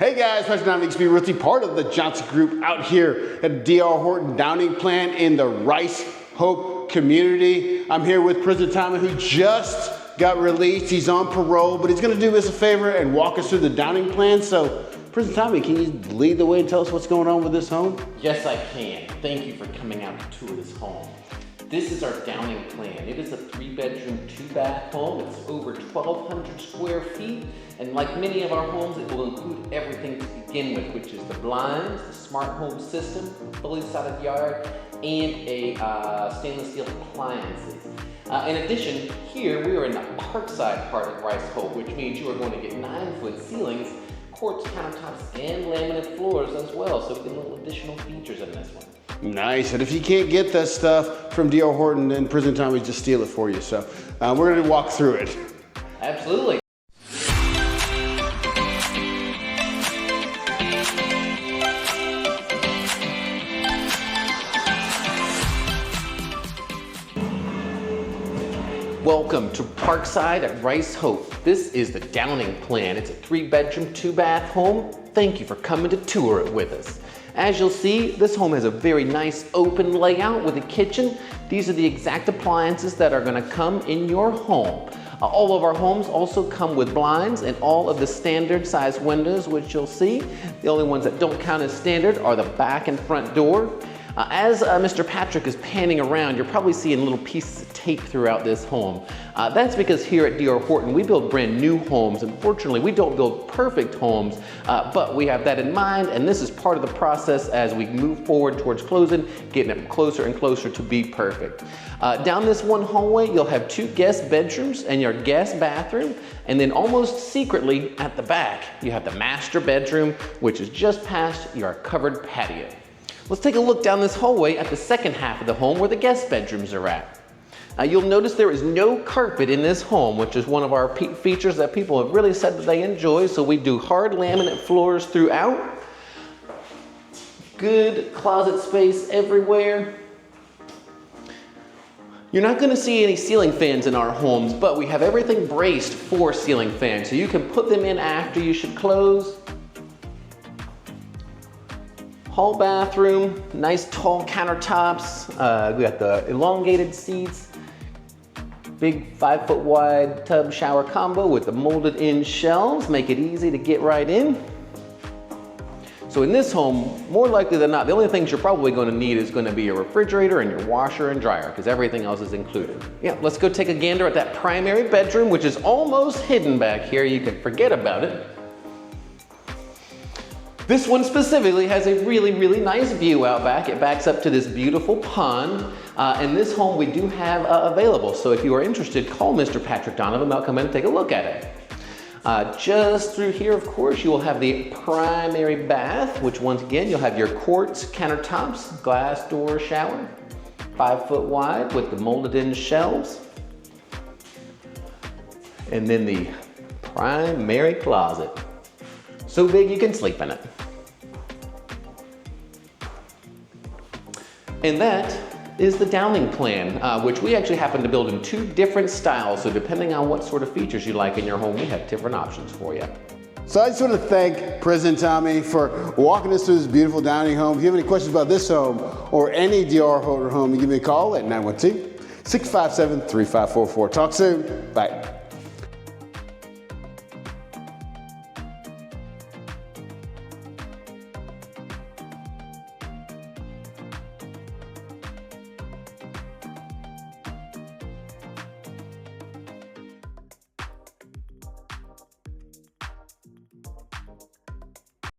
Hey guys, President Donovan, XP Realty, part of the Johnson Group out here at DR Horton Downing Plant in the Rice Hope community. I'm here with President Tommy, who just got released. He's on parole, but he's gonna do us a favor and walk us through the Downing plan. So, President Tommy, can you lead the way and tell us what's going on with this home? Yes, I can. Thank you for coming out to tour this home. This is our Downing plan. It is a 3-bedroom, 2-bath home. It's over 1,200 square feet. And like many of our homes, it will include everything to begin with, which is the blinds, the smart home system, fully sided yard, and a stainless steel appliances. In addition, here we are in the Parkside part of Rice Hope, which means you are going to get 9-foot ceilings, quartz countertops, and laminate floors as well. So we get little additional features in this one. Nice, and if you can't get that stuff from DR Horton, then President Tommy just steal it for you. So we're gonna walk through it. Absolutely. Welcome to Parkside at Rice Hope. This is the Downing plan. It's a 3-bedroom, 2-bath home. Thank you for coming to tour it with us. As you'll see, this home has a very nice open layout with a kitchen. These are the exact appliances that are gonna come in your home. All of our homes also come with blinds and all of the standard size windows, which you'll see. The only ones that don't count as standard are the back and front door. As Mr. Patrick is panning around, you're probably seeing little pieces of tape throughout this home. That's because here at DR Horton, we build brand new homes. Unfortunately, we don't build perfect homes, but we have that in mind, and this is part of the process as we move forward towards closing, getting it closer and closer to be perfect. Down this one hallway, you'll have 2 guest bedrooms and your guest bathroom, and then almost secretly at the back, you have the master bedroom, which is just past your covered patio. Let's take a look down this hallway at the second half of the home where the guest bedrooms are at. You'll notice there is no carpet in this home, which is one of our features that people have really said that they enjoy. So we do hard laminate floors throughout. Good closet space everywhere. You're not gonna see any ceiling fans in our homes, but we have everything braced for ceiling fans. So you can put them in after you should close. Hall bathroom, nice tall countertops. We got the elongated seats, big 5-foot wide tub shower combo with the molded in shelves, make it easy to get right in. So in this home, more likely than not, the only things you're probably gonna need is gonna be your refrigerator and your washer and dryer, because everything else is included. Yeah, let's go take a gander at that primary bedroom, which is almost hidden back here. You can forget about it. This one specifically has a really, really nice view out back. It backs up to this beautiful pond. And this home we do have available. So if you are interested, call Mr. Patrick Donovan. I'll come in and take a look at it. Just through here, of course, you will have the primary bath, which once again, you'll have your quartz countertops, glass door shower, 5-foot wide with the molded in shelves. And then the primary closet. So big you can sleep in it. And that is the Downing plan, which we actually happen to build in 2 different styles. So depending on what sort of features you like in your home, we have different options for you. So I just want to thank President Tommy for walking us through this beautiful Downing home. If you have any questions about this home or any DR Horton home, you give me a call at 912-657-3544. Talk soon. Bye.